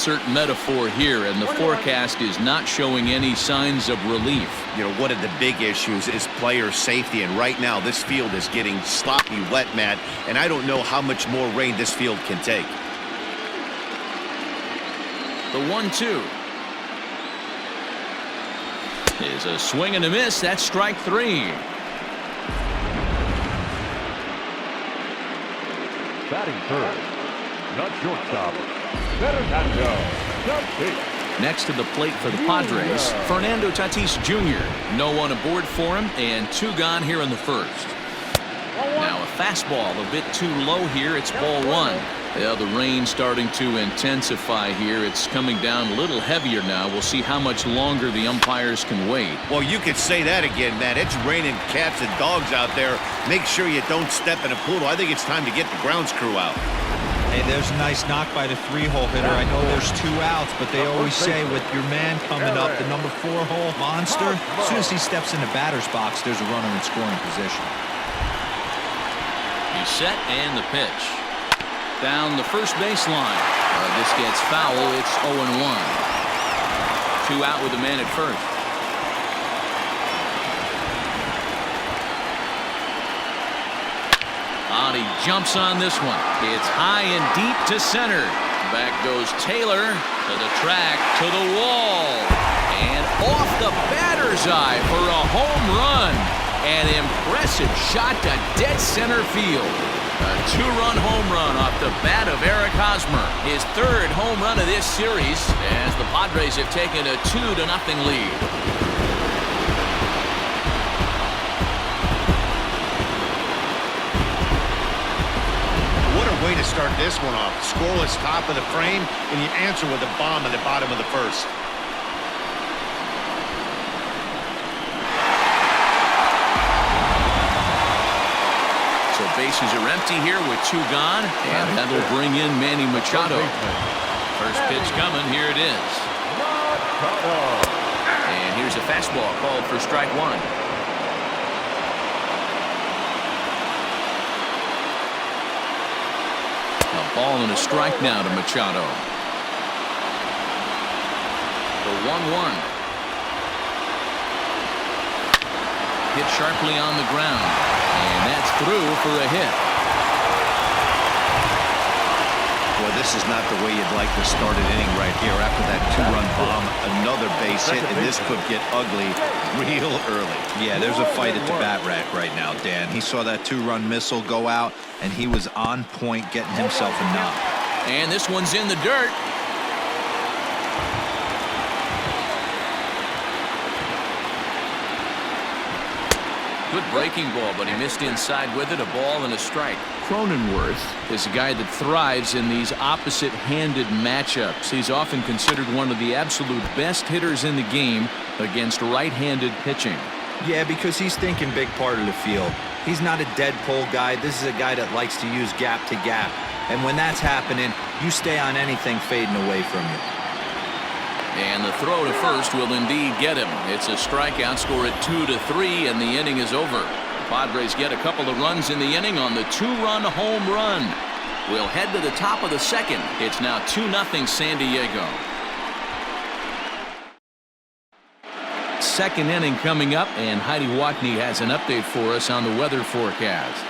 Certain metaphor here, and the forecast is not showing any signs of relief. You know, one of the big issues is player safety, and right now this field is getting sloppy wet, Matt, and I don't know how much more rain this field can take. The 1-2 is a swing and a miss. That's strike 3. Batting third, not shortstop, Fernando. Next to the plate for the Padres, Fernando Tatis Jr. No one aboard for him, and 2 gone here in the first. Now a fastball a bit too low here. It's ball 1. Yeah, the rain starting to intensify here. It's coming down a little heavier now. We'll see how much longer the umpires can wait. Well, you could say that again, Matt. It's raining cats and dogs out there. Make sure you don't step in a poodle. I think it's time to get the grounds crew out. Hey, there's a nice knock by the 3-hole hitter. I know there's 2 outs, but they always say with your man coming up, the number 4-hole monster, as soon as he steps in the batter's box, there's a runner in scoring position. He's set, and the pitch. Down the first baseline. This gets foul. It's 0-1. 2 out with a man at first. He jumps on this one. It's high and deep to center. Back goes Taylor to the track, to the wall, and off the batter's eye for a home run. An impressive shot to dead center field. A 2-run home run off the bat of Osmer. His 3rd home run of this series, as the Padres have taken a 2-0 lead. Way to start this one off. Scoreless top of the frame, and you answer with a bomb in the bottom of the first. So bases are empty here with 2 gone, and that'll bring in Manny Machado. First pitch coming. Here it is. And here's a fastball called for strike 1. Ball and a strike now to Machado. The 1-1. Hit sharply on the ground, and that's through for a hit. Well, this is not the way you'd like to start an inning right here. After that 2-run bomb, another base hit, and this could get ugly real early. Yeah, there's a fight at the bat rack right now, Dan. He saw that 2-run missile go out, and he was on point getting himself a knock. And this one's in the dirt. Good breaking ball, but he missed inside with it. A ball and a strike. Cronenworth is a guy that thrives in these opposite-handed matchups. He's often considered one of the absolute best hitters in the game against right-handed pitching. Yeah, because he's thinking big part of the field. He's not a dead pull guy. This is a guy that likes to use gap to gap. And when that's happening, you stay on anything fading away from you. And the throw to first will indeed get him. It's a strikeout, score at 2-3, and the inning is over. The Padres get a couple of runs in the inning on the 2-run home run. We'll head to the top of the second. It's now 2-0 San Diego. Second inning coming up, and Heidi Watney has an update for us on the weather forecast.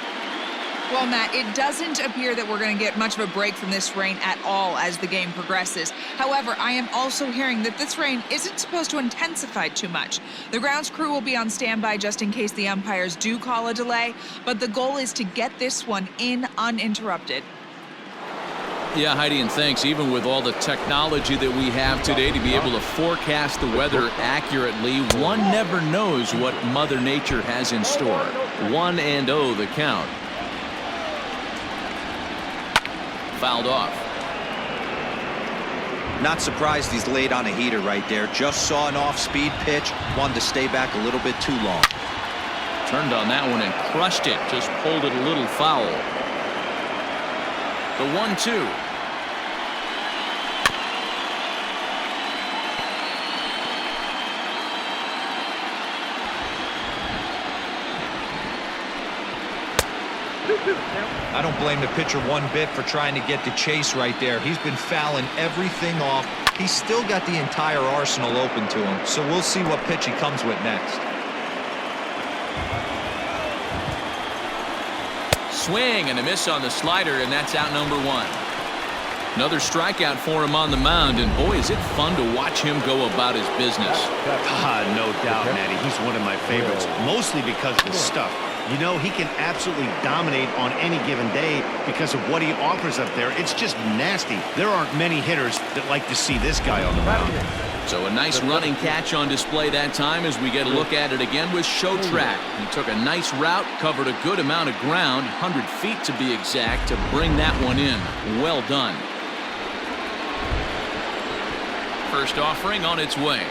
Well, Matt, it doesn't appear that we're going to get much of a break from this rain at all as the game progresses. However, I am also hearing that this rain isn't supposed to intensify too much. The grounds crew will be on standby just in case the umpires do call a delay, but the goal is to get this one in uninterrupted. Yeah, Heidi, and thanks. Even with all the technology that we have today to be able to forecast the weather accurately, one never knows what Mother Nature has in store. 1-0 the count. Fouled off. Not surprised he's laid on a heater right there. Just saw an off-speed pitch. Wanted to stay back a little bit too long. Turned on that one and crushed it. Just pulled it a little foul. The 1-2. I don't blame the pitcher one bit for trying to get the chase right there. He's been fouling everything off. He's still got the entire arsenal open to him, so we'll see what pitch he comes with next. Swing and a miss on the slider, and that's out number one. Another strikeout for him on the mound, and boy, is it fun to watch him go about his business. No doubt, Matty. He's one of my favorites, mostly because of his stuff. You know, he can absolutely dominate on any given day because of what he offers up there. It's just nasty. There aren't many hitters that like to see this guy on the mound. So a nice running catch on display that time as we get a look at it again with Show Track. He took a nice route, covered a good amount of ground, 100 feet to be exact, to bring that one in. Well done. First offering on its way.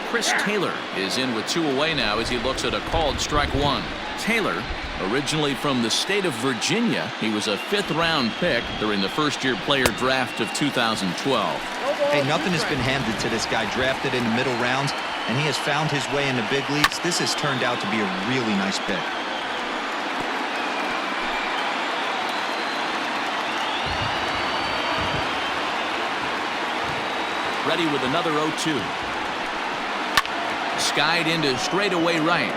Chris Taylor is in with 2 away now as he looks at a called strike one. Taylor, originally from the state of Virginia, he was a 5th-round pick during the first-year player draft of 2012. Hey, nothing has been handed to this guy. Drafted in the middle rounds, and he has found his way in the big leagues. This has turned out to be a really nice pick. Ready with another 0-2. Skied into straightaway right.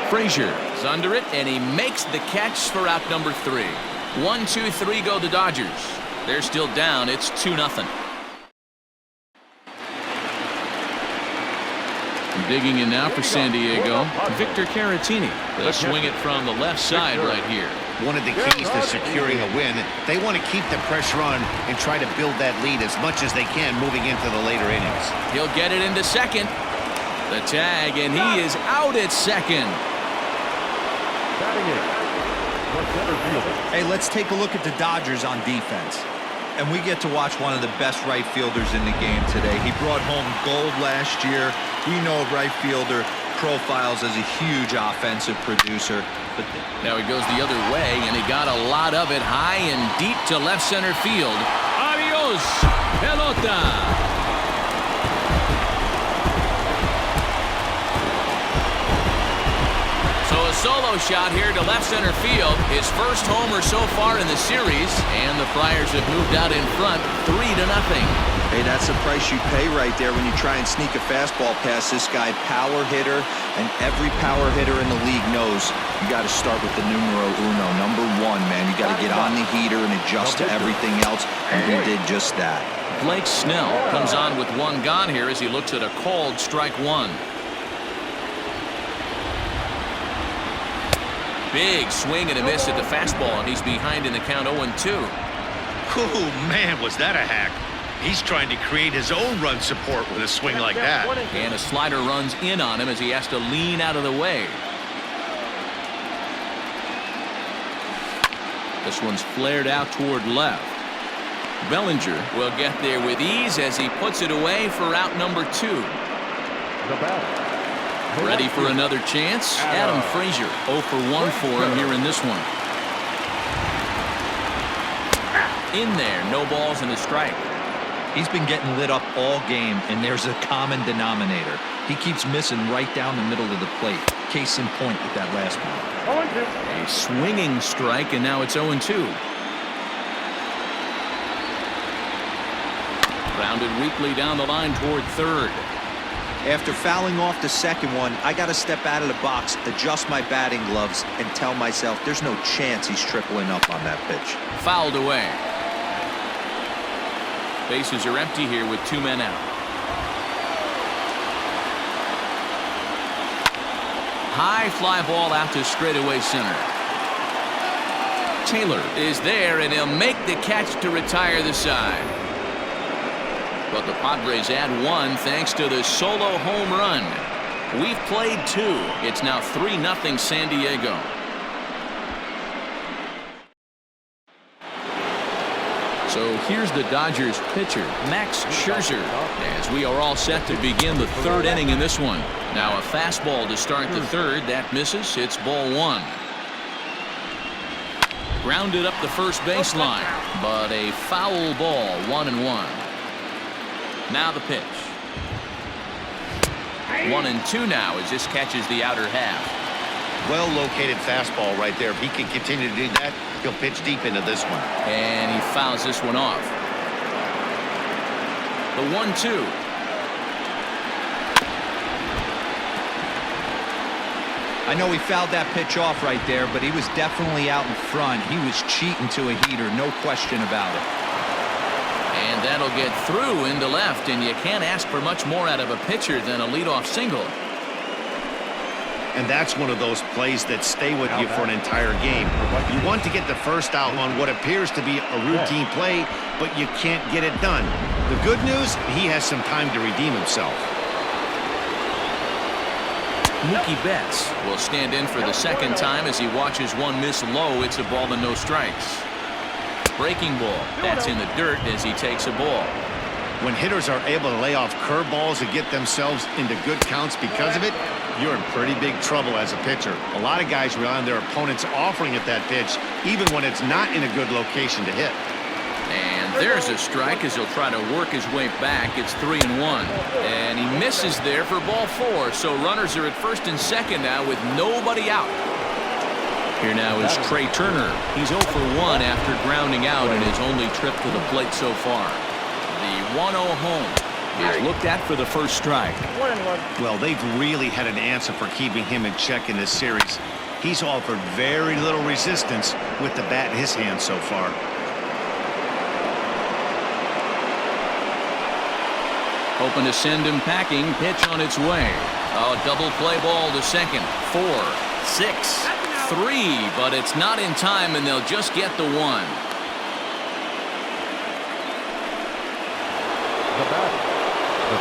Frazier is under it, and he makes the catch for out number 3. 1-2-3 go the Dodgers. They're still down. It's 2-0. Digging in now for San Diego, Victor Caratini. They'll swing it from the left side right here. One of the keys to securing a win, they want to keep the pressure on and try to build that lead as much as they can moving into the later innings. He'll get it into second. The tag, and he is out at second. Hey, let's take a look at the Dodgers on defense. And we get to watch one of the best right fielders in the game today. He brought home gold last year. We know a right fielder profiles as a huge offensive producer. But now he goes the other way, and he got a lot of it high and deep to left center field. Adios, pelota. So a solo shot here to left center field. His first homer so far in the series, and the Friars have moved out in front 3-0. Hey, that's the price you pay right there when you try and sneak a fastball past this guy. Power hitter, and every power hitter in the league knows you got to start with the numero uno, number 1, man. You got to get on the heater and adjust to everything else, and he did just that. Blake Snell comes on with 1 gone here as he looks at a called strike 1. Big swing and a miss at the fastball, and he's behind in the count 0-2. Oh, man, was that a hack. He's trying to create his own run support with a swing like that. And a slider runs in on him as he has to lean out of the way. This one's flared out toward left. Bellinger will get there with ease as he puts it away for out number 2. The batter. Ready for another chance? Adam Frazier, 0 for 1 for him here in this one. In there, no balls and a strike. He's been getting lit up all game, and there's a common denominator. He keeps missing right down the middle of the plate. Case in point with that last one. A swinging strike, and now it's 0-2. Grounded weakly down the line toward third. After fouling off the second one, I got to step out of the box, adjust my batting gloves, and tell myself there's no chance he's tripling up on that pitch. Fouled away. Bases are empty here with 2 men out. High fly ball out to straightaway center. Taylor is there, and he'll make the catch to retire the side. But the Padres add 1 thanks to the solo home run. We've played 2. It's now 3-0 San Diego. So here's the Dodgers pitcher, Max Scherzer, as we are all set to begin the 3rd inning in this one. Now a fastball to start the 3rd. That misses. It's ball 1. Grounded up the first baseline, but a foul ball, 1-1. Now the pitch. 1-2 now as this catches the outer half. Well-located fastball right there. If he can continue to do that, he'll pitch deep into this one. And he fouls this one off. The 1-2. I know he fouled that pitch off right there, but he was definitely out in front. He was cheating to a heater, no question about it. And that'll get through into left, and you can't ask for much more out of a pitcher than a leadoff single. And that's one of those plays that stay with you for an entire game. You want to get the first out on what appears to be a routine play, but you can't get it done. The good news, he has some time to redeem himself. Mookie Betts will stand in for the second time as he watches one miss low. It's a ball and no strikes. Breaking ball. That's in the dirt as he takes a ball. When hitters are able to lay off curveballs and get themselves into good counts because of it, you're in pretty big trouble as a pitcher. A lot of guys rely on their opponents offering at that pitch, even when it's not in a good location to hit. And there's a strike as he'll try to work his way back. It's 3-1. And he misses there for ball 4. So runners are at first and second now with nobody out. Here now is Trey Turner. He's 0 for 1 after grounding out in his only trip to the plate so far. The 1-0 home is looked at for the first strike. Well, they've really had an answer for keeping him in check in this series. He's offered very little resistance with the bat in his hand so far. Hoping to send him packing. Pitch on its way. A double play ball to second. 4, 6, 3, but it's not in time, and they'll just get the 1.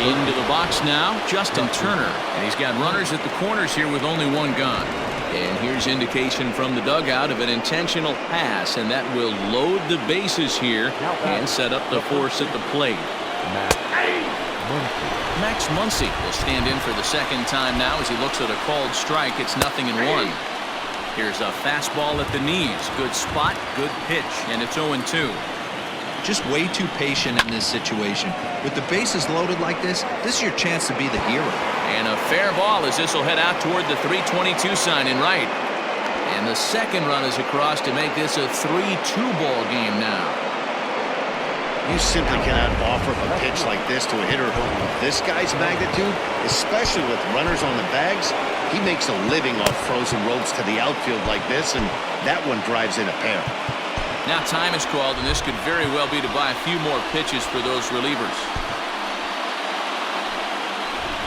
Into the box now, Justin Turner. And he's got runners at the corners here with only one gone. And here's indication from the dugout of an intentional pass, and that will load the bases here and set up the force at the plate. Max Muncy will stand in for the second time now as he looks at a called strike. It's 0-1. Here's a fastball at the knees. Good spot, good pitch, and it's 0-2. Just way too patient in this situation. With the bases loaded like this is your chance to be the hero. And a fair ball as this will head out toward the 322 sign in right. And the second run is across to make this a 3-2 ball game now. You simply cannot offer a pitch like this to a hitter of this guy's magnitude, especially with runners on the bags. He makes a living off frozen ropes to the outfield like this, and that one drives in a pair. Now time is called, and this could very well be to buy a few more pitches for those relievers.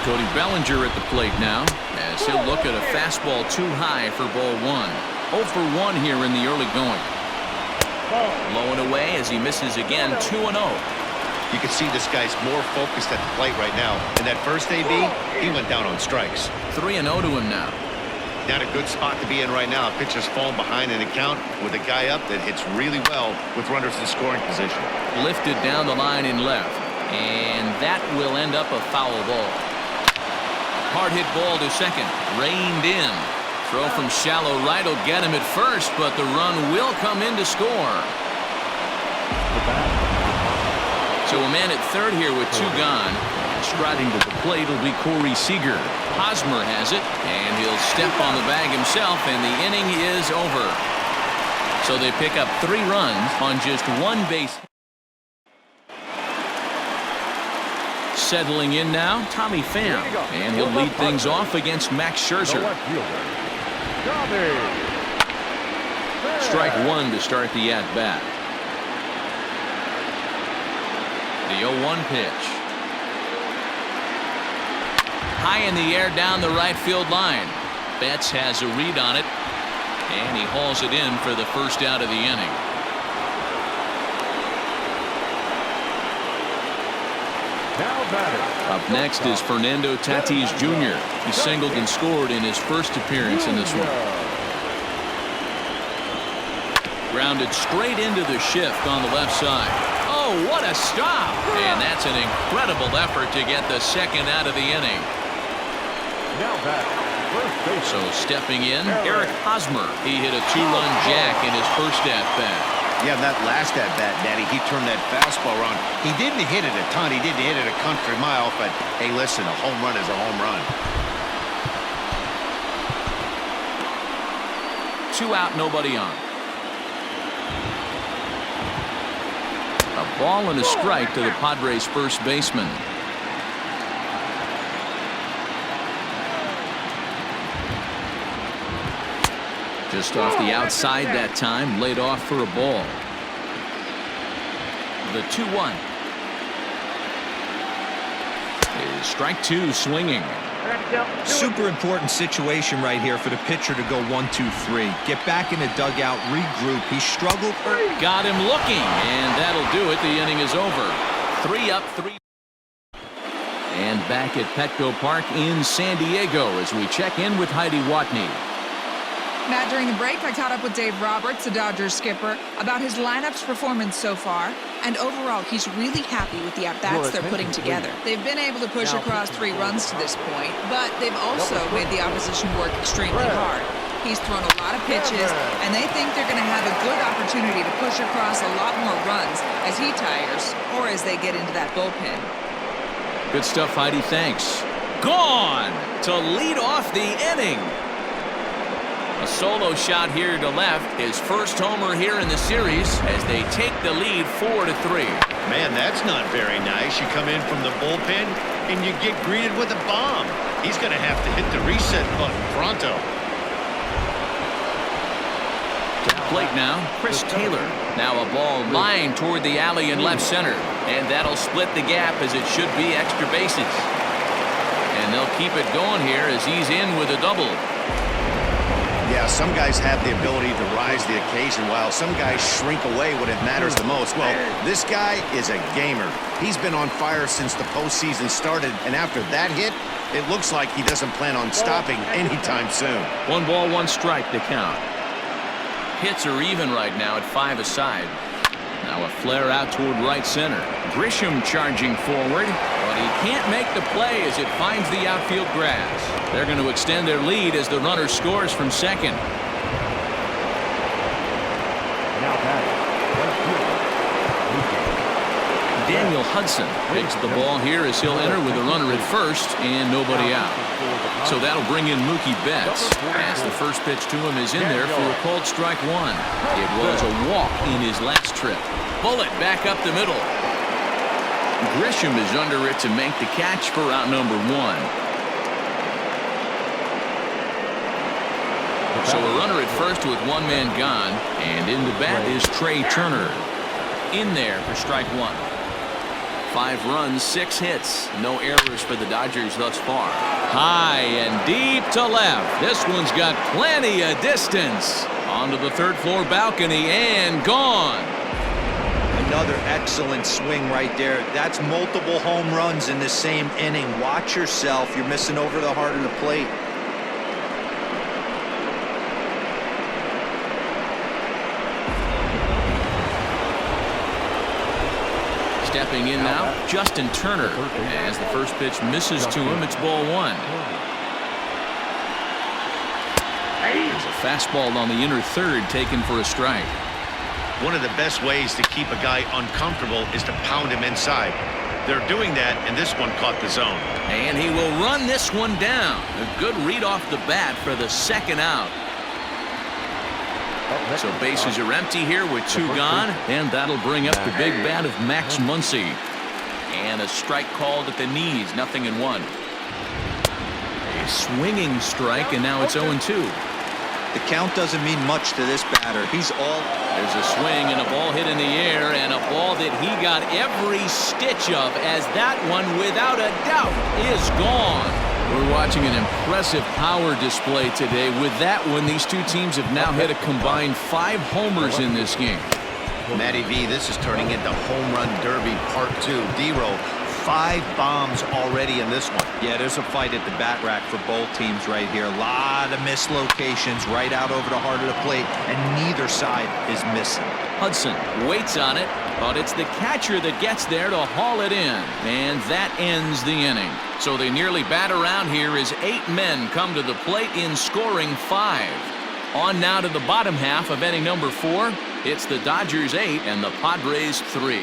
Cody Bellinger at the plate now as he'll look at a fastball too high for ball 1. 0 for 1 here in the early going. Low and away as he misses again. 2-0. You can see this guy's more focused at the plate right now. In that first AB, he went down on strikes. 3-0 to him now. Not a good spot to be in right now. Pitcher's falling behind in a count with a guy up that hits really well with runners in scoring position. Lifted down the line in left. And that will end up a foul ball. Hard hit ball to second. Reined in. Throw from shallow right will get him at first, but the run will come in to score. So a man at third here with 2 gone. Striding to the plate will be Corey Seager. Osmer has it, and he'll step on the bag himself, and the inning is over. So they pick up 3 runs on just 1 base. Settling in now, Tommy Pham, and he'll lead things off against Max Scherzer. Strike 1 to start the at-bat. The 0-1 pitch. High in the air down the right field line. Betts has a read on it, and he hauls it in for the first out of the inning. Up next is Fernando Tatis Jr. He singled and scored in his first appearance in this one. Grounded straight into the shift on the left side. Oh, what a stop! And that's an incredible effort to get the second out of the inning. So stepping in, Eric Osmer. He hit a 2-run jack in his first at-bat. Yeah, that last at-bat, Daddy, he turned that fastball around. He didn't hit it a ton. He didn't hit it a country mile, but hey, listen, a home run is a home run. 2 out, nobody on. A ball and a strike to the Padres first baseman. Just off the outside that time, laid off for a ball. The 2-1. Is strike 2 swinging. Super important situation right here for the pitcher to go 1-2-3. Get back in the dugout, regroup. He struggled. Got him looking, and that'll do it. The inning is over. 3 up, 3. And back at Petco Park in San Diego as we check in with Heidi Watney. Matt, during the break, I caught up with Dave Roberts, the Dodgers skipper, about his lineup's performance so far. And overall, he's really happy with the at-bats they're putting together. They've been able to push across 3 runs to this point, but they've also made the opposition work extremely hard. He's thrown a lot of pitches, and they think they're going to have a good opportunity to push across a lot more runs as he tires or as they get into that bullpen. Good stuff, Heidi. Thanks. Gone to lead off the inning. A solo shot here to left. His first homer here in the series as they take the lead 4-3. Man, that's not very nice. You come in from the bullpen and you get greeted with a bomb. He's going to have to hit the reset button pronto. To the plate now, Chris Taylor. Now a ball lined toward the alley in left center. And that'll split the gap as it should be extra bases. And they'll keep it going here as he's in with a double. Yeah, some guys have the ability to rise the occasion while some guys shrink away when it matters the most. Well, this guy is a gamer. He's been on fire since the postseason started, and after that hit, it looks like he doesn't plan on stopping anytime soon. 1 ball, 1 strike to count. Hits are even right now at 5 aside. Now a flare out toward right center. Grisham charging forward, but he can't make the play as it finds the outfield grass. They're going to extend their lead as the runner scores from second. Daniel Hudson picks the ball here as he'll enter with a runner at first and nobody out. So that'll bring in Mookie Betts as the first pitch to him is in there for a called strike 1. It was a walk in his last trip. Bullet back up the middle. Grisham is under it to make the catch for out number 1. So a runner at first with 1 man gone, and in the bat is Trey Turner. In there for strike 1. 5 runs, 6 hits. No errors for the Dodgers thus far. High and deep to left. This one's got plenty of distance. Onto the 3rd floor balcony and gone. Another excellent swing right there. That's multiple home runs in the same inning. Watch yourself. You're missing over the heart of the plate. Stepping in now, Justin Turner. As the first pitch misses to him, it's ball 1. There's a fastball on the inner 3rd taken for a strike. One of the best ways to keep a guy uncomfortable is to pound him inside. They're doing that, and this one caught the zone. And he will run this one down. A good read off the bat for the 2nd out. So bases are empty here with 2 gone, and that'll bring up the big bat of Max Muncy. And a strike called at the knees, 0-1. A swinging strike, and now it's 0-2. The count doesn't mean much to this batter. He's all. There's a swing and a ball hit in the air, and a ball that he got every stitch of, as that one, without a doubt, is gone. We're watching an impressive power display today. With that one, these two teams have now hit a combined 5 homers in this game. Matty V, this is turning into Home Run Derby Part 2. D-Row, 5 bombs already in this one. Yeah, there's a fight at the bat rack for both teams right here. A lot of mislocations right out over the heart of the plate, and neither side is missing. Hudson waits on it, but it's the catcher that gets there to haul it in, and that ends the inning. So they nearly bat around here as 8 men come to the plate in scoring 5. On now to the bottom half of inning number 4. It's the Dodgers 8 and the Padres 3.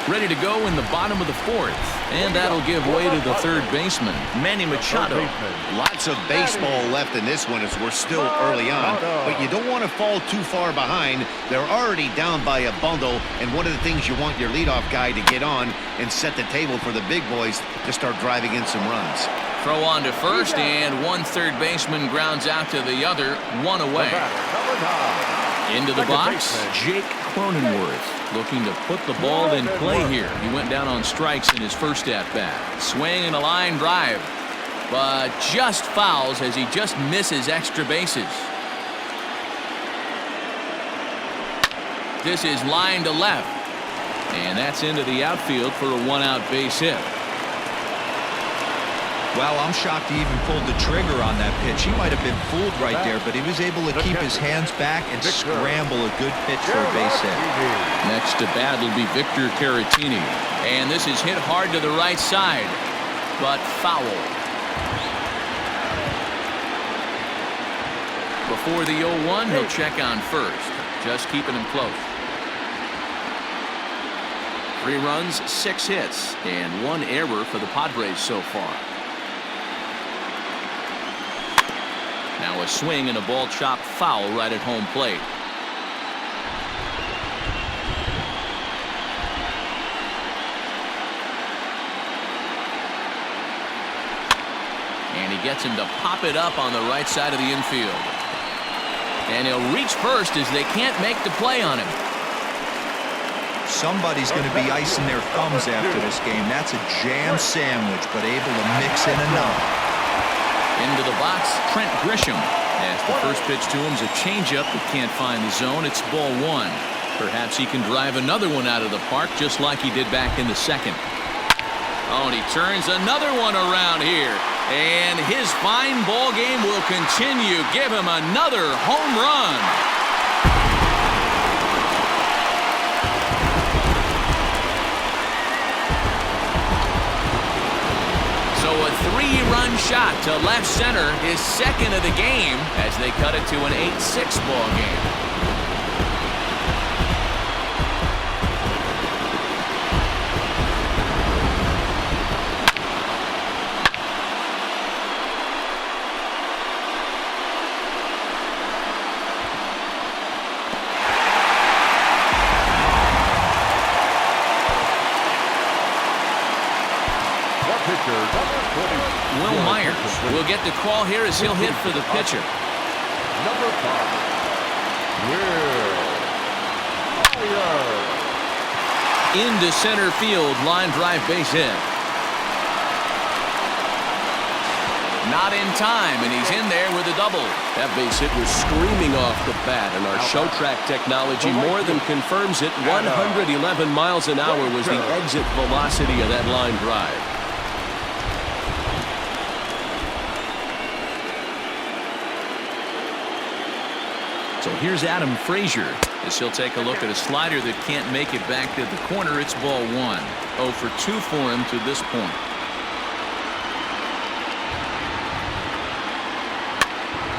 Ready to go in the bottom of the fourth. And that'll give way to the third baseman, Manny Machado. Lots of baseball left in this one as we're still early on, but you don't want to fall too far behind. They're already down by a bundle, and one of the things you want your leadoff guy to get on and set the table for the big boys to start driving in some runs. Throw on to first, and one third baseman grounds out to the other, one away. Into the box, Jake Cronenworth looking to put the ball in play here. He went down on strikes in his first at-bat. Swing and a line drive, but just fouls as he just misses extra bases. This is line to left, and that's into the outfield for a one-out base hit. Well, I'm shocked he even pulled the trigger on that pitch. He might have been fooled right there, but he was able to keep his hands back and scramble a good pitch for a base hit. Next to bat will be Victor Caratini. And this is hit hard to the right side, but foul. Before the 0-1, he'll check on first, just keeping him close. 3 runs, 6 hits, and 1 error for the Padres so far. Now a swing and a ball chopped foul right at home plate. And he gets him to pop it up on the right side of the infield. And he'll reach first as they can't make the play on him. Somebody's going to be icing their thumbs after this game. That's a jam sandwich, but able to mix in enough. Into the box, Trent Grisham. As the first pitch to him is a changeup that can't find the zone. It's ball 1. Perhaps he can drive another one out of the park just like he did back in the second. Oh, and he turns another one around here. And his fine ball game will continue. Give him another home run. So a 3-run shot to left center, his second of the game, as they cut it to an 8-6 ball game. Will Myers will get the call here as he'll hit for the pitcher. Number 5, Will Myers. Into center field, line drive base hit. Not in time, and he's in there with a double. That base hit was screaming off the bat, and our show track technology more than confirms it. 111 miles an hour was the exit velocity of that line drive. So here's Adam Frazier as he'll take a look at a slider that can't make it back to the corner. It's ball 1. 0 for 2 for him to this point.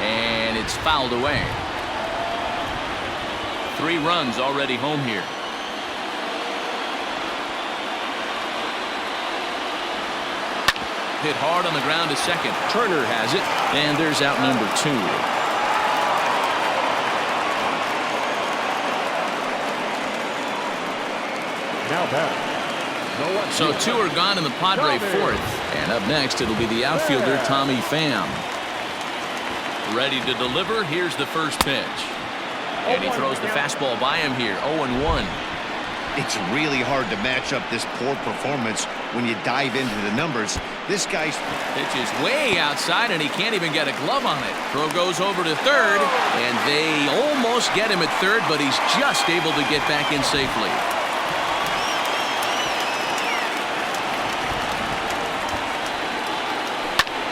And it's fouled away. 3 runs already home here. Hit hard on the ground to second. Turner has it, and there's out number 2. So 2 are gone in the Padre fourth. And up next, it'll be the outfielder, Tommy Pham. Ready to deliver. Here's the first pitch. And he throws the fastball by him here. 0-1. It's really hard to match up this poor performance when you dive into the numbers. This guy's pitch is way outside, and he can't even get a glove on it. Throw goes over to third, and they almost get him at third, but he's just able to get back in safely.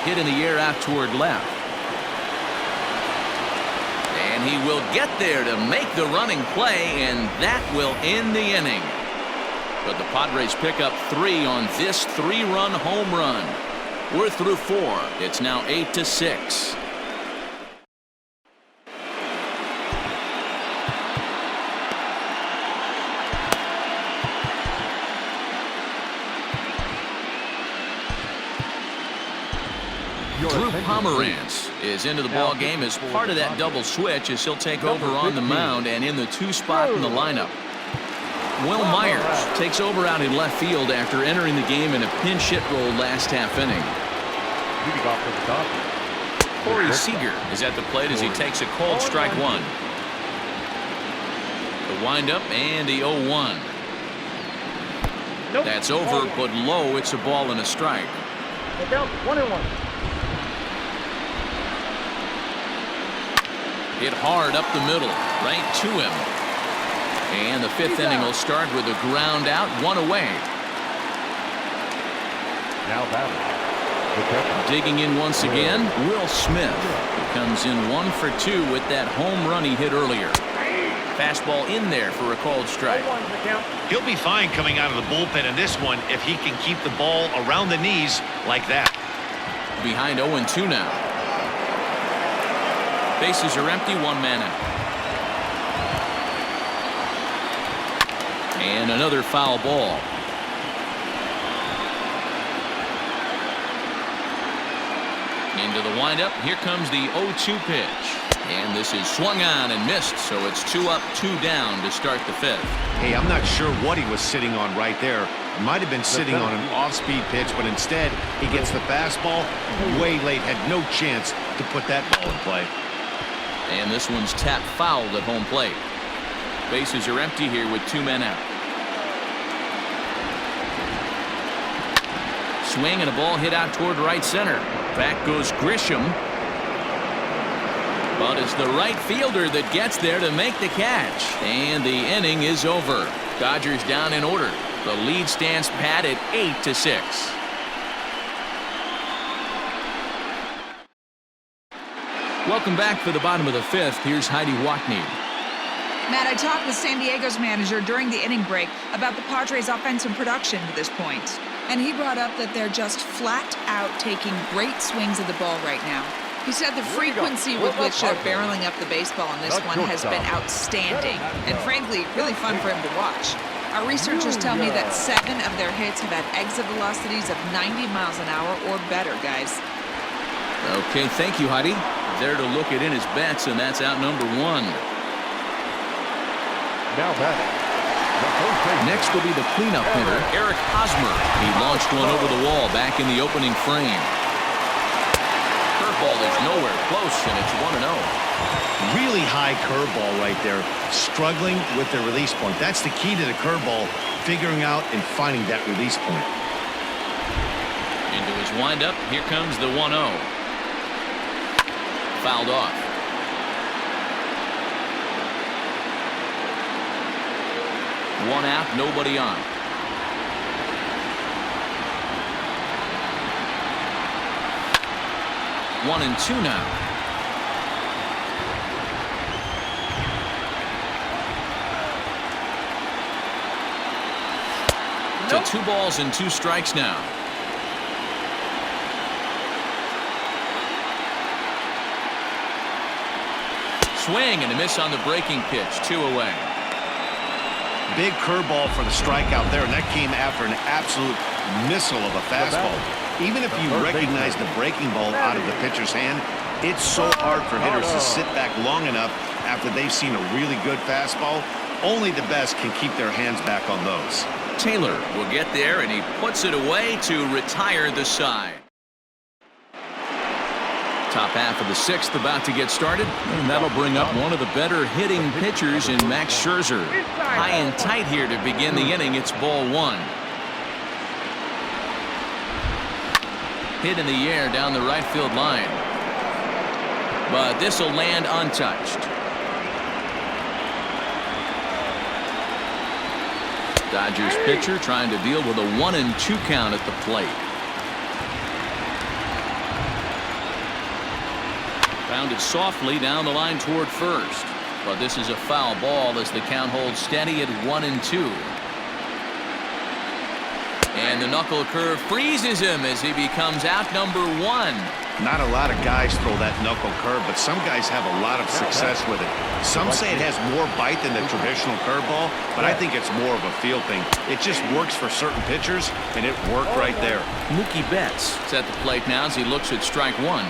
Hit in the air out toward left. And he will get there to make the running play, and that will end the inning. But the Padres pick up 3 on this 3-run home run. We're through 4. It's now 8-6. Drew Pomeranz is into the ball game as part of that double switch as he'll take over on the mound and in the 2 spot in the lineup. Will Myers takes over out in left field after entering the game in a pinch hit role last half inning. Corey Seager is at the plate as he takes a cold strike 1. The windup and the 0-1. That's over, but low. It's a ball and a strike. Look out, 1-1. Hit hard up the middle, right to him. And the 5th inning will start with a ground out, 1 away. Now batting. Digging in once again, Will Smith. He comes in 1 for 2 with that home run he hit earlier. Fastball in there for a called strike. He'll be fine coming out of the bullpen in this one if he can keep the ball around the knees like that. Behind 0-2 now. Bases are empty, 1 man out. And another foul ball. Into the windup. Here comes the 0-2 pitch. And this is swung on and missed, so it's 2 up, 2 down to start the 5th. Hey, I'm not sure what he was sitting on right there. Might have been sitting on an off-speed pitch, but instead he gets the fastball way late. Had no chance to put that ball in play. And this one's tapped fouled at home plate. Bases are empty here with 2 men out. Swing and a ball hit out toward right center. Back goes Grisham. But it's the right fielder that gets there to make the catch. And the inning is over. Dodgers down in order. The lead stands pat at 8-6. Welcome back for the bottom of the 5th. Here's Heidi Watney. Matt, I talked with San Diego's manager during the inning break about the Padres' offensive production to this point. And he brought up that they're just flat out taking great swings of the ball right now. He said the frequency with which they're barreling up the baseball in this one has been outstanding and frankly really fun for him to watch. Our researchers tell me that 7 of their hits have had exit velocities of 90 miles an hour or better, guys. Okay, thank you, Heidi. There to look it in his bets, and that's out number 1. Now batting. Next will be the cleanup hitter, Eric Osmer. He launched one over the wall back in the opening frame. Curveball is nowhere close, and it's 1-0. Really high curveball right there. Struggling with the release point. That's the key to the curveball, figuring out and finding that release point. Into his windup, here comes the 1-0. Fouled off. One out, nobody on. One and 2 now. To 2 balls and 2 strikes now. Swing and a miss on the breaking pitch. 2 away. Big curveball for the strikeout there, and that came after an absolute missile of a fastball. Even if you recognize the breaking ball out of the pitcher's hand, it's so hard for hitters to sit back long enough after they've seen a really good fastball. Only the best can keep their hands back on those. Taylor will get there, and he puts it away to retire the side. Top half of the 6th about to get started, and that'll bring up one of the better hitting pitchers in Max Scherzer. High and tight here to begin the inning. It's ball 1. Hit in the air down the right field line. But this will land untouched. Dodgers pitcher trying to deal with a 1-2 count at the plate. Grounded softly down the line toward first. But this is a foul ball as the count holds steady at 1-2. And the knuckle curve freezes him as he becomes out number 1. Not a lot of guys throw that knuckle curve, but some guys have a lot of success with it. Some say it has more bite than the traditional curveball, but I think it's more of a feel thing. It just works for certain pitchers, and it worked right there. Mookie Betts is at the plate now as he looks at strike one.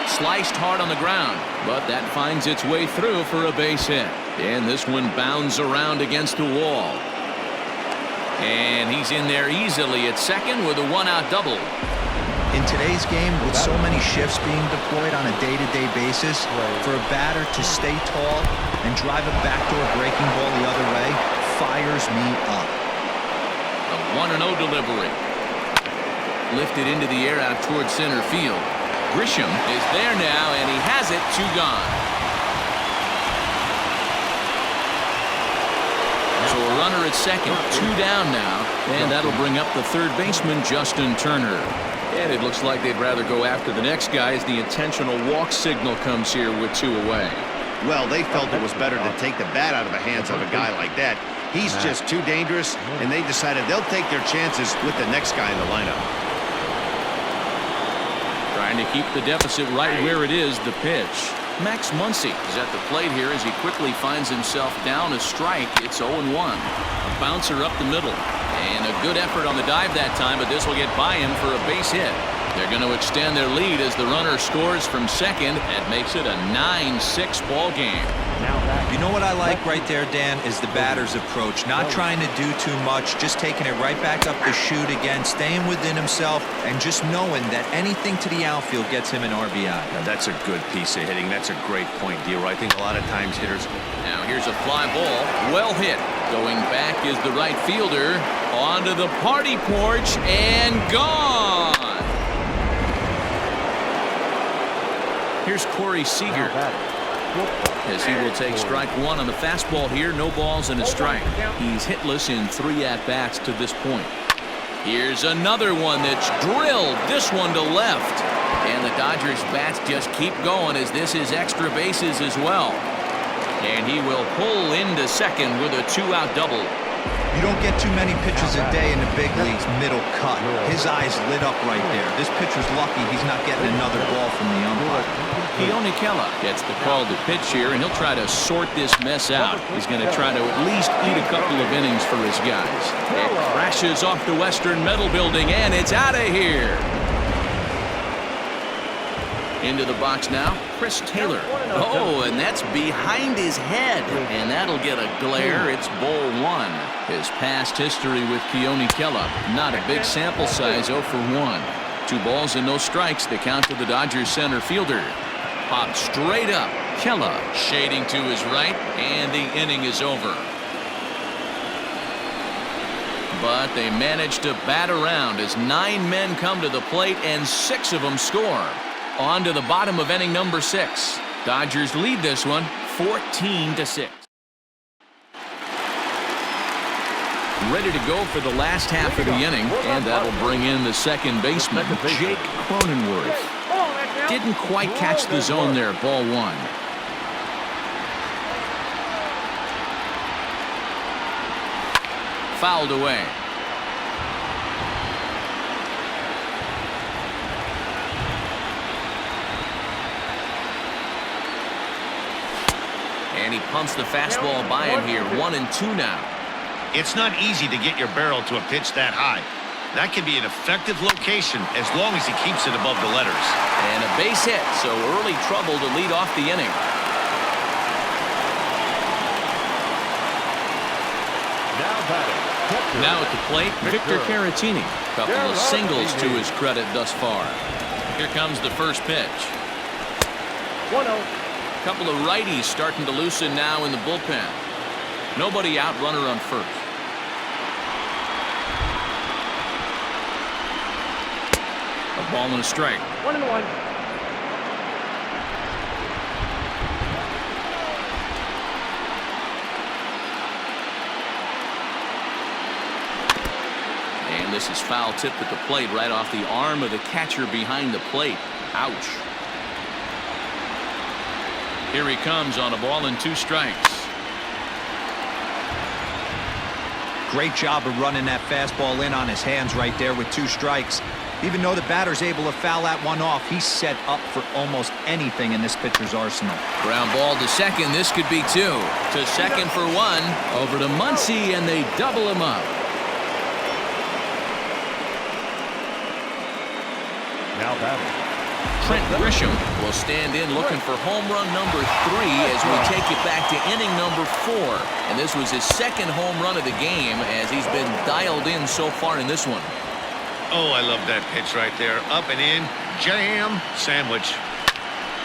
Sliced hard on the ground, but that finds its way through for a base hit. And this one bounds around against the wall. And he's in there easily at second with a one-out double. In today's game, with so many shifts being deployed on a day-to-day basis, for a batter to stay tall and drive a backdoor breaking ball the other way fires me up. A 1-0 delivery. Lifted into the air out towards center field. Grisham is there now, and he has it. 2 gone. So a runner at second, 2 down now, and that'll bring up the third baseman, Justin Turner. And it looks like they'd rather go after the next guy as the intentional walk signal comes here with 2 away. Well, they felt it was better to take the bat out of the hands of a guy like that. He's just too dangerous, and they decided they'll take their chances with the next guy in the lineup. Trying to keep the deficit right where it is, the pitch. Max Muncy is at the plate here as he quickly finds himself down a strike. It's 0-1. A bouncer up the middle. And a good effort on the dive that time, but this will get by him for a base hit. They're going to extend their lead as the runner scores from second. That makes it a 9-6 ball game. You know what I like right there, Dan, is the batter's approach. Not trying to do too much, just taking it right back up the chute again, staying within himself, and just knowing that anything to the outfield gets him an RBI. Now, that's a good piece of hitting. That's a great point, Deal. I think a lot of times hitters... Now here's a fly ball. Well hit. Going back is the right fielder. Onto the party porch and gone. Here's Corey Seager as he will take strike one on the fastball here. No balls and a strike. He's hitless in 3 at-bats to this point. Here's another one that's drilled. This one to left. And the Dodgers bats just keep going as this is extra bases as well. And he will pull into second with a 2-out double. You don't get too many pitches a day in the big leagues middle cut. His eyes lit up right there. This pitcher's lucky he's not getting another ball from the umpire. Keone Kela gets the call to pitch here, and he'll try to sort this mess out. He's going to try to at least eat a couple of innings for his guys. It crashes off the Western Metal Building, and it's out of here. Into the box now, Chris Taylor. Oh, and that's behind his head. And that'll get a glare. It's ball 1. His past history with Keone Kela. Not a big sample size, 0 for 1. 2 balls and no strikes. The count to the Dodgers center fielder. Popped straight up. Kela shading to his right, and the inning is over. But they managed to bat around as 9 men come to the plate, and 6 of them score. On to the bottom of inning number 6. Dodgers lead this one 14-6. Ready to go for the last half of the inning, and that'll bring in the second baseman, Jake Cronenworth. Didn't quite catch the zone there, ball 1. Fouled away. And he pumps the fastball by him here. 1-2 now. It's not easy to get your barrel to a pitch that high. That can be an effective location as long as he keeps it above the letters. And a base hit, so early trouble to lead off the inning. Now at the plate, Victor Caratini. Couple of singles to his credit thus far. Here comes the first pitch. 1-0. Couple of righties starting to loosen now in the bullpen. Nobody out, runner on first. A ball and a strike. 1-1. And this is foul tipped at the plate right off the arm of the catcher behind the plate. Ouch. Here he comes on a ball and 2 strikes. Great job of running that fastball in on his hands right there with 2 strikes. Even though the batter's able to foul that one off, he's set up for almost anything in this pitcher's arsenal. Ground ball to second. This could be 2. To second for 1. Over to Muncy, and they double him up. Now batting. Trent Grisham will stand in looking for home run number 3 as we take it back to inning number 4. And this was his second home run of the game as he's been dialed in so far in this one. Oh, I love that pitch right there. Up and in, jam, sandwich.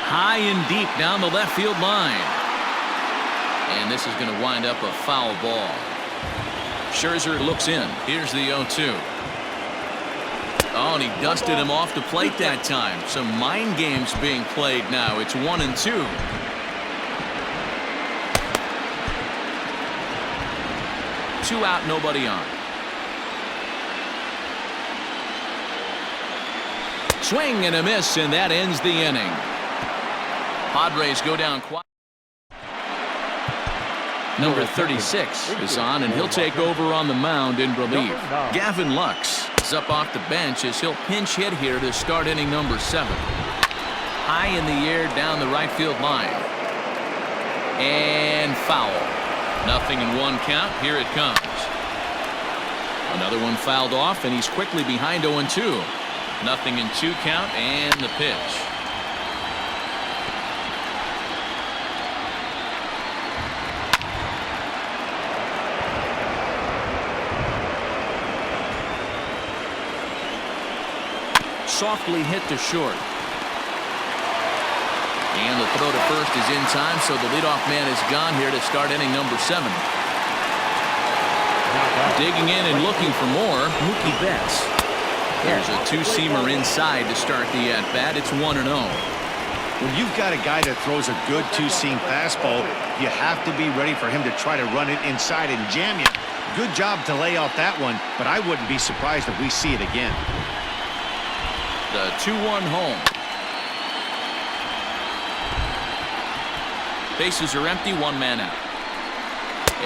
High and deep down the left field line. And this is going to wind up a foul ball. Scherzer looks in. Here's the 0-2. Oh, and he dusted him off the plate that time. Some mind games being played now. It's 1-2. Two out, nobody on. Swing and a miss, and that ends the inning. Padres go down quiet. Number 36 is on, and he'll take over on the mound in relief. Gavin Lux is up off the bench as he'll pinch hit here to start inning number 7. High in the air down the right field line. And foul. 0-1 count. Here it comes. Another one fouled off, and he's quickly behind 0-2. 0-2 count, and the pitch. Softly hit to short. And the throw to first is in time, so the leadoff man is gone here to start inning number 7. Digging in and looking for more, Mookie Betts. There's a two-seamer inside to start the at-bat. It's 1-0. When you've got a guy that throws a good two-seam fastball, you have to be ready for him to try to run it inside and jam you. Good job to lay off that one, but I wouldn't be surprised if we see it again. The 2-1 home. Bases are empty, 1 man out.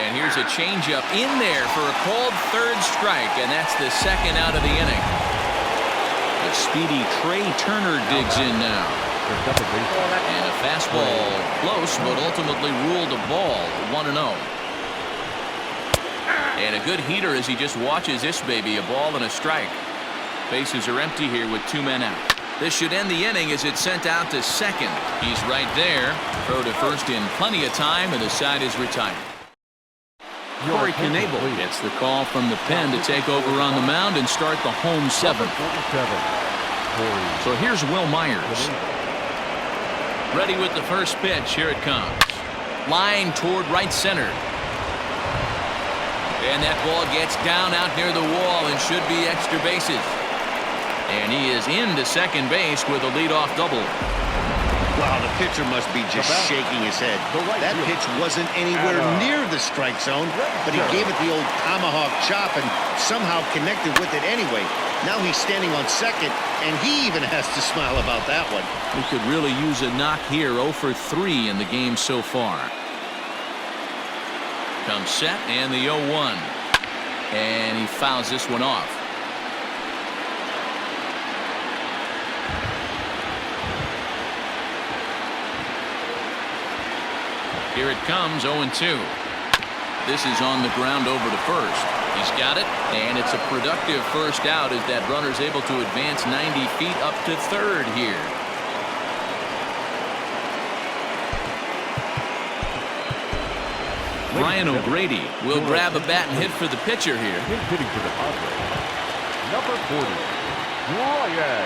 And here's a changeup in there for a called third strike, and that's the second out of the inning. The speedy Trey Turner digs in now. And a fastball close, but ultimately ruled a ball. 1-0. And a good heater as he just watches this baby, a ball and a strike. Bases are empty here with 2 men out. This should end the inning as it's sent out to second. He's right there. Throw to first in plenty of time, and the side is retired. Corey Knebel gets the call from the pen to take over on the mound and start the home 7th. So here's Will Myers. Ready with the first pitch. Here it comes. Line toward right center. And that ball gets down out near the wall and should be extra bases. And he is into second base with a leadoff double. Wow, the pitcher must be just shaking his head. That pitch wasn't anywhere near the strike zone, but he gave it the old tomahawk chop and somehow connected with it anyway. Now he's standing on second, and he even has to smile about that one. We could really use a knock here. 0 for 3 in the game so far. Comes set, and the 0-1. And he fouls this one off. Here it comes, 0-2. This is on the ground over to first. He's got it, and it's a productive first out as that runner's able to advance 90 feet up to third here. Ryan O'Grady will grab a bat and hit for the pitcher here. Hitting for the Padres. Number 40, Ryan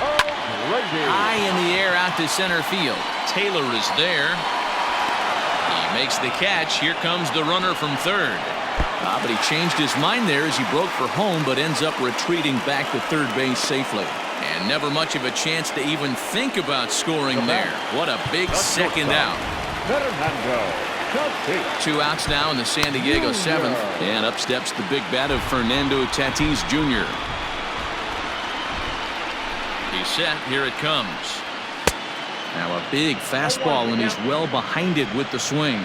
O'Grady. High in the air out to center field. Taylor is there. He makes the catch. Here comes the runner from third. But he changed his mind there as he broke for home, but ends up retreating back to third base safely. And never much of a chance to even think about scoring there. What a big second out. Fernando. 2 outs now in the San Diego 7th. And up steps the big bat of Fernando Tatis Jr. He's set. Here it comes. Now a big fastball, and he's well behind it with the swing.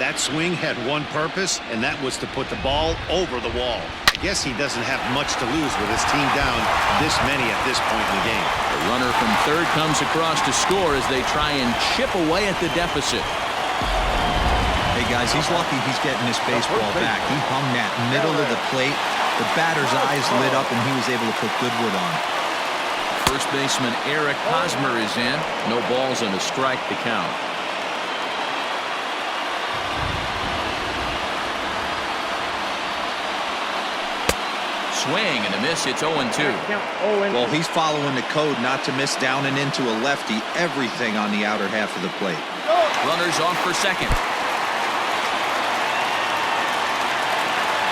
That swing had one purpose, and that was to put the ball over the wall. I guess he doesn't have much to lose with his team down this many at this point in the game. The runner from third comes across to score as they try and chip away at the deficit. Hey, guys, he's lucky he's getting this baseball back. He hung that middle of the plate. The batter's eyes lit up, and he was able to put good wood on. First baseman Eric Osmer is in. No balls and a strike to count. Swing and a miss. It's 0-2. Well, he's following the code not to miss down and into a lefty. Everything on the outer half of the plate. Runners off for second.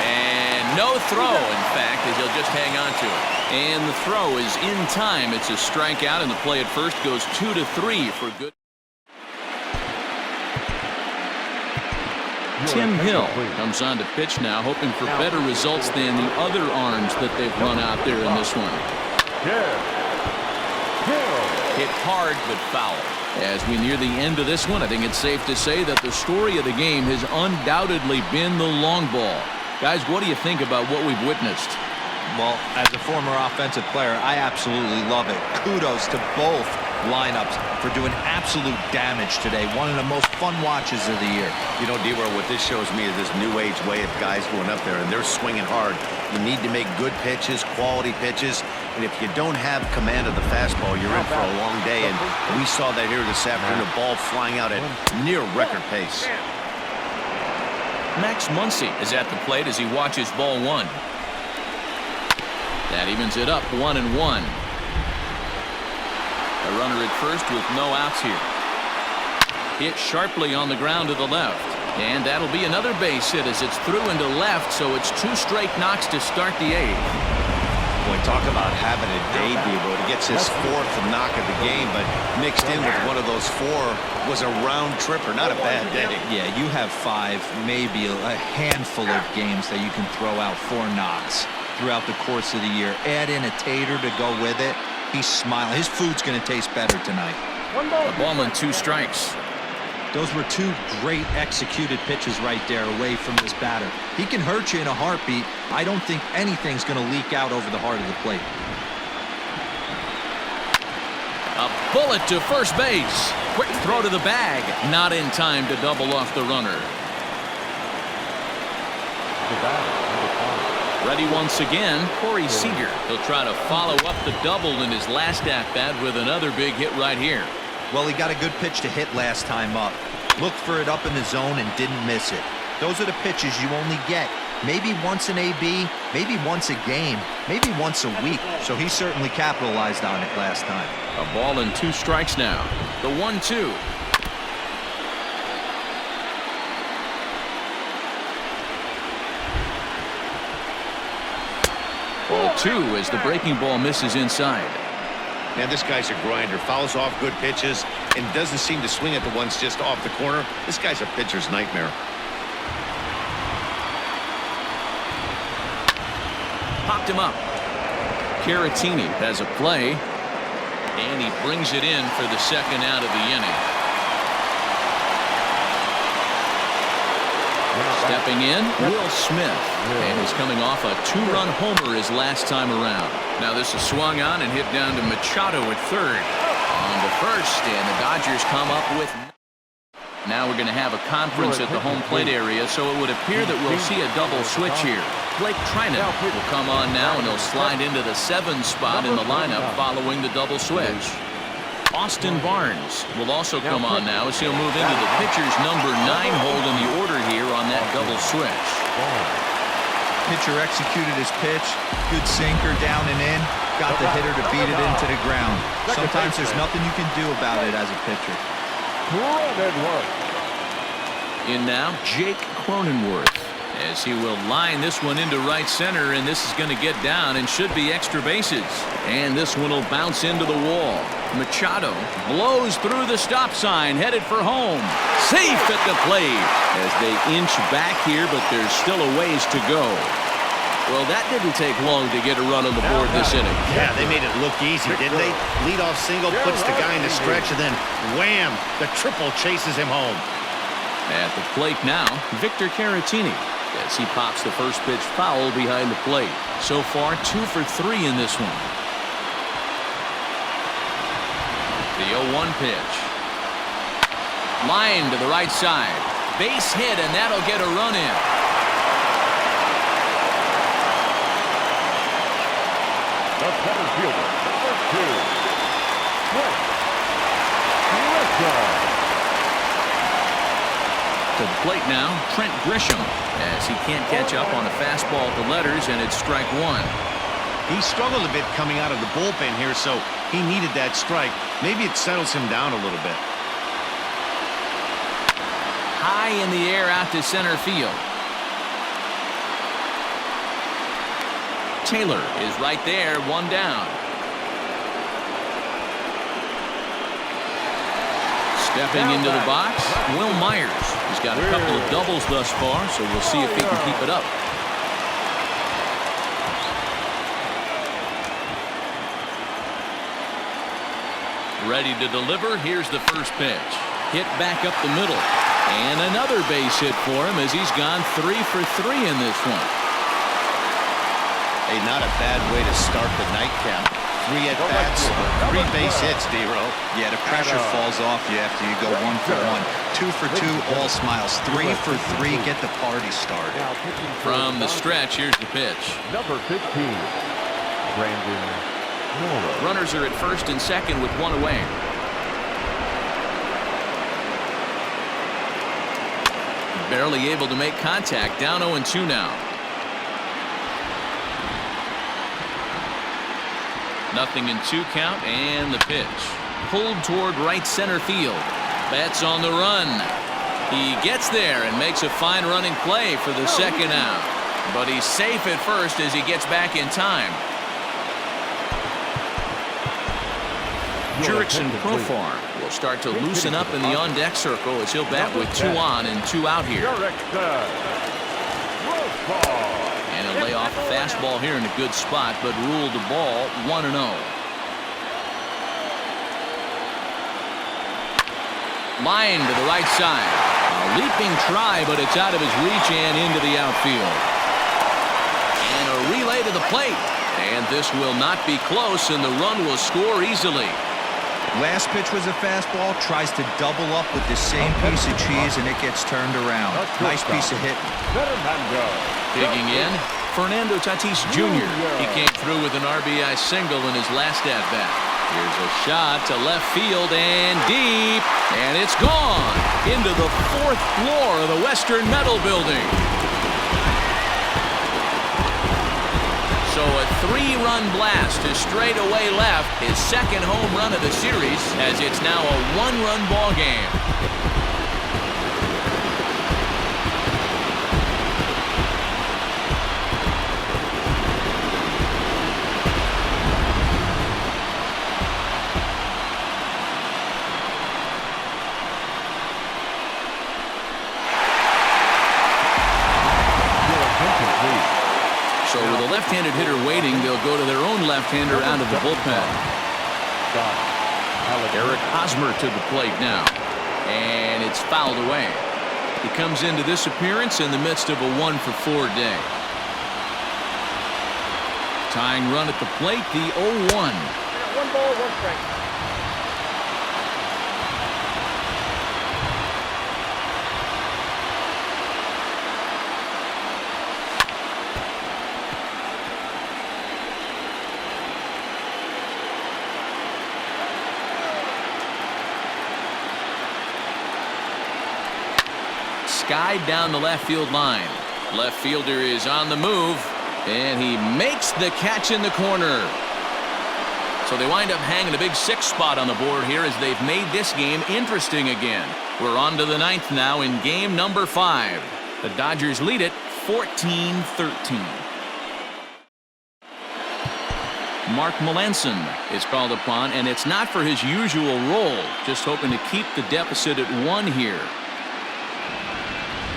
And no throw, in fact, as he'll just hang on to it. And the throw is in time. It's a strikeout, and the play at first goes 2-3 for good. Tim Hill comes on to pitch now, hoping for better results than the other arms that they've run out there in this one. Hit hard but foul. As we near the end of this one, I think it's safe to say that the story of the game has undoubtedly been the long ball. Guys, what do you think about what we've witnessed? Well, as a former offensive player, I absolutely love it. Kudos to both lineups for doing absolute damage today. One of the most fun watches of the year. You know, D-Roll, what this shows me is this new age way of guys going up there, and they're swinging hard. You need to make good pitches, quality pitches, and if you don't have command of the fastball, you're in for a long day, and we saw that here this afternoon, the ball flying out at near record pace. Max Muncy is at the plate as he watches ball one. That evens it up 1-1. A runner at first with no outs here. Hit sharply on the ground to the left. And that'll be another base hit as it's through into left, so it's 2 straight knocks to start the 8th. Boy, talk about having a day, D-Roll. He gets his 4th knock of the game, but mixed in with one of those 4 was a round tripper. Not a bad day. Yeah, you have 5, maybe a handful of games that you can throw out 4 knocks throughout the course of the year. Add in a tater to go with it. He's smiling. His food's going to taste better tonight. A ball and 2 strikes. Those were 2 great executed pitches right there away from this batter. He can hurt you in a heartbeat. I don't think anything's going to leak out over the heart of the plate. A bullet to first base. Quick throw to the bag. Not in time to double off the runner. Ready once again, Corey Seager. He'll try to follow up the double in his last at-bat with another big hit right here. Well, he got a good pitch to hit last time up. Looked for it up in the zone and didn't miss it. Those are the pitches you only get maybe once an AB, maybe once a game, maybe once a week. So he certainly capitalized on it last time. A ball and 2 strikes now. The 1-2. Ball 2 as the breaking ball misses inside. Man, this guy's a grinder. Fouls off good pitches and doesn't seem to swing at the ones just off the corner. This guy's a pitcher's nightmare. Popped him up. Caratini has a play, and he brings it in for the 2nd out of the inning. Stepping in, Will Smith, and he's coming off a 2-run homer his last time around. Now this is swung on and hit down to Machado at third. On to first, and the Dodgers come up with. Now we're going to have a conference at the home plate area, so it would appear that we'll see a double switch here. Blake Trinan will come on now, and he'll slide into the 7 spot in the lineup following the double switch. Austin Barnes will also come on now as he'll move into the pitcher's number 9 hold in the order here on that double switch. Pitcher executed his pitch. Good sinker down and in. Got the hitter to beat it into the ground. Sometimes there's nothing you can do about it as a pitcher. In now, Jake Cronenworth, as he will line this one into right center, and this is going to get down and should be extra bases. And this one will bounce into the wall. Machado blows through the stop sign, headed for home. Safe at the plate as they inch back here, but there's still a ways to go. Well, that didn't take long to get a run on the board this inning. Yeah, they made it look easy, didn't they? Leadoff single puts the guy in the stretch, and then wham, the triple chases him home. At the plate now, Victor Caratini, as he pops the first pitch foul behind the plate. So far, 2 for 3 in this one. The 0-1 pitch. Line to the right side. Base hit, and that'll get a run in. The center fielder, number 2, to the plate now, Trent Grisham, as he can't catch up on a fastball at the letters, and it's strike 1. He struggled a bit coming out of the bullpen here, so he needed that strike. Maybe it settles him down a little bit. High in the air out to center field. Taylor is right there, 1 down. Stepping into the box, Will Myers. He's got a couple of doubles thus far, so we'll see if he can keep it up. Ready to deliver. Here's the first pitch. Hit back up the middle. And another base hit for him as he's gone 3 for 3 in this one. Hey, not a bad way to start the nightcap. 3 at-bats, 3 base hits, D-Row. Yeah, the pressure falls off you after you go 1 for 1. 2 for 2, all smiles. 3 for 3, get the party started. From the stretch, here's the pitch. Number 15, Brandon Morrow. Runners are at first and second with 1 away. Barely able to make contact. Down 0-2 now. Nothing in 2 count, and the pitch. Pulled toward right center field. Betts on the run. He gets there and makes a fine running play for the second out. But he's safe at first as he gets back in time. Jurickson Profar will start to loosen up in the on-deck circle as he'll bat with 2 on and 2 out here. And he'll lay off a fastball here in a good spot, but ruled the ball 1-0. Line to the right side. A leaping try, but it's out of his reach and into the outfield. And a relay to the plate. And this will not be close, and the run will score easily. Last pitch was a fastball, tries to double up with the same piece of cheese, and it gets turned around. Nice piece of hitting. Digging in, Fernando Tatis Jr. He came through with an RBI single in his last at-bat. Here's a shot to left field and deep, and it's gone into the 4th floor of the Western Metal Building. So a 3-run blast to straightaway left, his second home run of the series, as it's now a 1-run ball game. So with a left-handed hitter waiting, they'll go to their own left-hander out of the bullpen. Eric Osmer to the plate now. And it's fouled away. He comes into this appearance in the midst of a 1-for-4 day. Tying run at the plate, the 0-1. 1 ball, 1 strike. Skied down the left field line. Left fielder is on the move, and he makes the catch in the corner. So they wind up hanging a big 6 spot on the board here as they've made this game interesting again. We're on to the 9th now in game number 5. The Dodgers lead it 14-13. Mark Melanson is called upon, and it's not for his usual role, just hoping to keep the deficit at 1 here.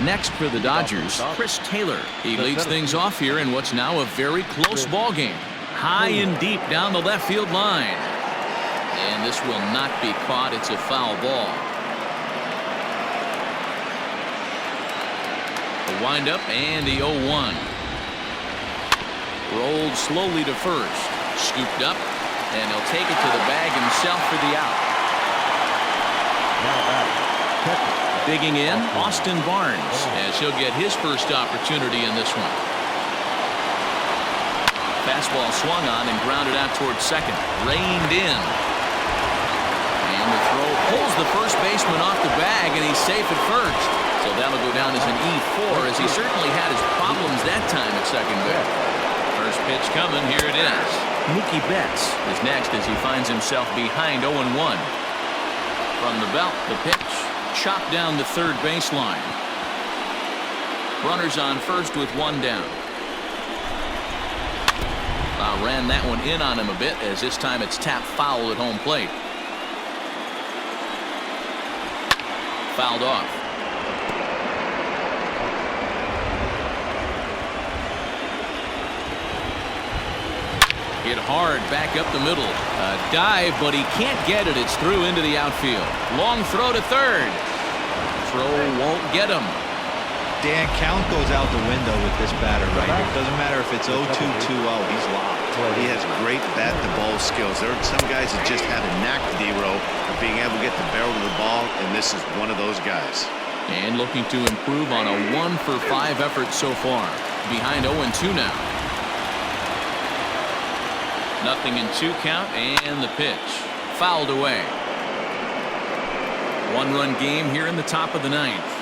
Next for the Dodgers, Chris Taylor. He leads things off here in what's now a very close ball game. High and deep down the left field line. And this will not be caught. It's a foul ball. The windup and the 0-1. Rolled slowly to first. Scooped up, and he'll take it to the bag himself for the out. Digging in, Austin Barnes, as he'll get his first opportunity in this one. Fastball swung on and grounded out towards second. Reined in. And the throw pulls the first baseman off the bag, and he's safe at first. So that'll go down as an E4, as he certainly had his problems that time at second base. First pitch coming, here it is. Mookie Betts is next as he finds himself behind 0-1. From the belt, the pitch. Chopped down the third baseline. Runners on first with one down. Ran that one in on him a bit, as this time it's tapped foul at home plate. Fouled off. Hit hard back up the middle. A dive, but he can't get it. It's through into the outfield. Long throw to third. Throw won't get him. Dan, count goes out the window with this batter right here. It doesn't matter if it's 0-2, 2-0. He's locked. He has great bat-to-ball skills. There are some guys that just have a knack, D-Row, of being able to get the barrel of the ball, and this is one of those guys. And looking to improve on a 1-for-5 effort so far. Behind 0-2 now. Nothing in 2 count, and the pitch. Fouled away. 1-run game here in the top of the 9th.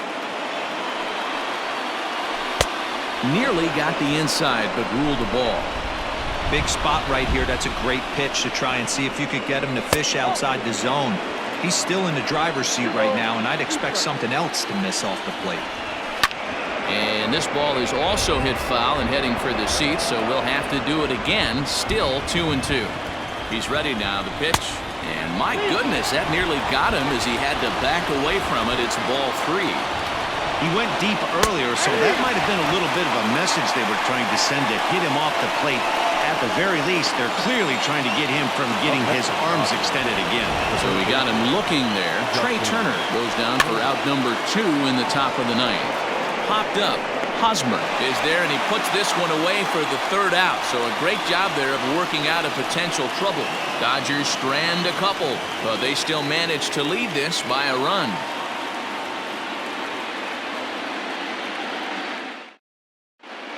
Nearly got the inside, but ruled the ball. Big spot right here. That's a great pitch to try and see if you could get him to fish outside the zone. He's still in the driver's seat right now, and I'd expect something else to miss off the plate. And this ball is also hit foul and heading for the seats, so we'll have to do it again. Still 2-2. He's ready now, the pitch. And my goodness, that nearly got him as he had to back away from it. It's ball 3. He went deep earlier, so that might have been a little bit of a message they were trying to send to hit him off the plate. At the very least, they're clearly trying to get him from getting his arms extended again. So we got him looking there. Trey Turner goes down for out number 2 in the top of the 9th. Popped up. Osmer is there, and he puts this one away for the 3rd out. So a great job there of working out a potential trouble. Dodgers strand a couple, but they still manage to lead this by a run.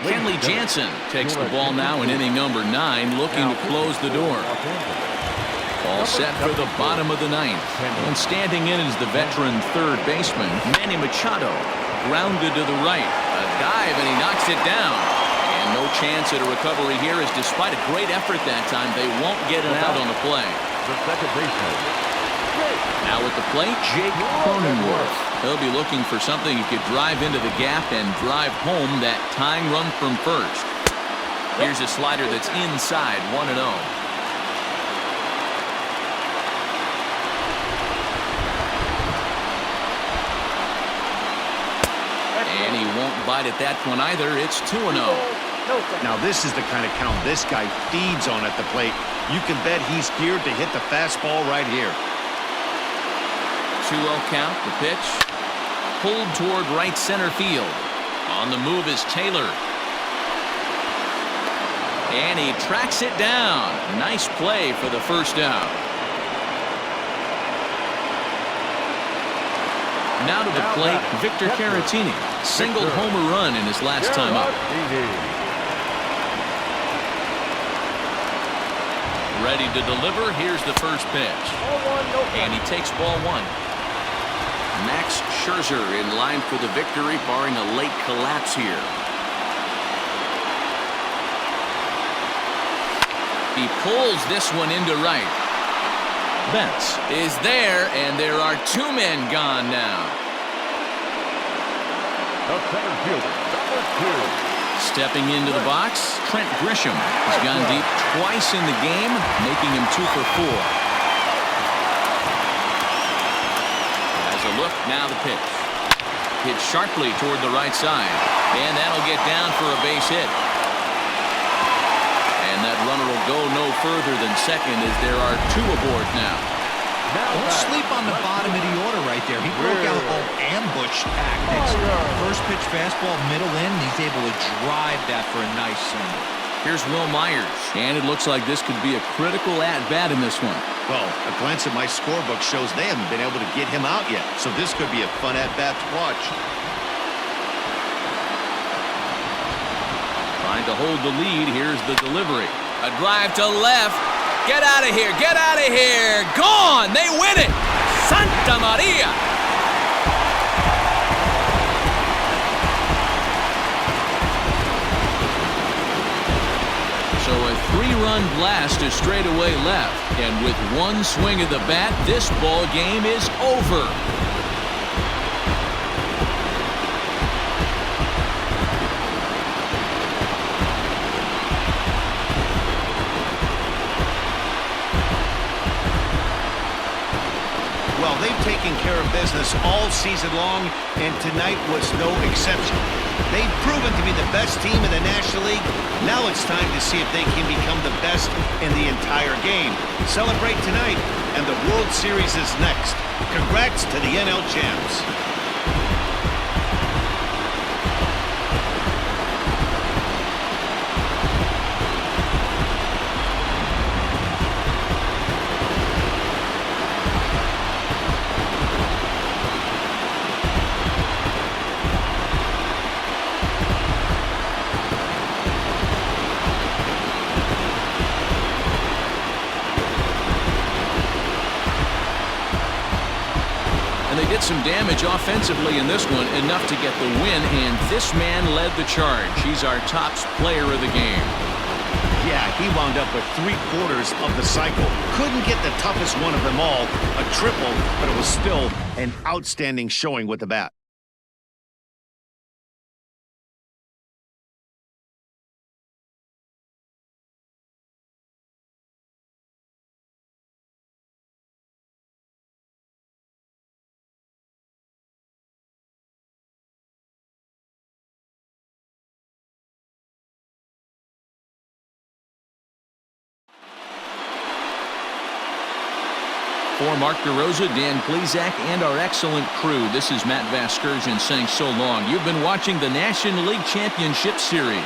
Kenley Jansen takes the ball now in inning number 9, looking to close the door. All set for the bottom of the 9th. And standing in is the veteran third baseman, Manny Machado. Grounded to the right. A dive, and he knocks it down. And no chance at a recovery here, as despite a great effort that time, they won't get it out on the play. The second baseman. Now at the plate, Jake Cronenworth. He'll be looking for something he could drive into the gap and drive home that tying run from first. Here's a slider that's inside, 1-0. And he won't bite at that one either. It's 2-0. Now this is the kind of count this guy feeds on at the plate. You can bet he's geared to hit the fastball right here. 2-0 count, the pitch. Pulled toward right center field. On the move is Taylor. And he tracks it down. Nice play for the first out. Now to the plate, Victor Caratini. Singled homer run in his last time up. Ready to deliver. Here's the first pitch. And he takes ball 1. Max Scherzer in line for the victory, barring a late collapse here. He pulls this one into right. Betts is there, and there are 2 men gone now. The center fielder, number 2. Stepping into the box, Trent Grisham has gone deep twice in the game, making him 2 for 4. As a look, now the pitch. Hit sharply toward the right side, and that'll get down for a base hit. And that runner will go no further than second, as there are 2 aboard now. Don't sleep on the bottom of the order right there. He broke out all ambush tactics. First pitch fastball, middle in, and he's able to drive that for a nice single. Here's Will Myers, and it looks like this could be a critical at-bat in this one. Well, a glance at my scorebook shows they haven't been able to get him out yet, so this could be a fun at-bat to watch. Trying to hold the lead. Here's the delivery. A drive to left. Get out of here. Get out of here. Gone. They win it. Santa Maria. So a 3-run blast to straightaway left. And with one swing of the bat, this ball game is over. Well, they've taken care of business all season long, and tonight was no exception. They've proven to be the best team in the National League. Now it's time to see if they can become the best in the entire game. Celebrate tonight, and the World Series is next. Congrats to the NL champs. They did some damage offensively in this one, enough to get the win, and this man led the charge. He's our top player of the game. Yeah, he wound up with 3/4 of the cycle. Couldn't get the toughest one of them all, a triple, but it was still an outstanding showing with the bat. For Mark DeRosa, Dan Plesac, and our excellent crew, this is Matt Vasgersian saying so long. You've been watching the National League Championship Series.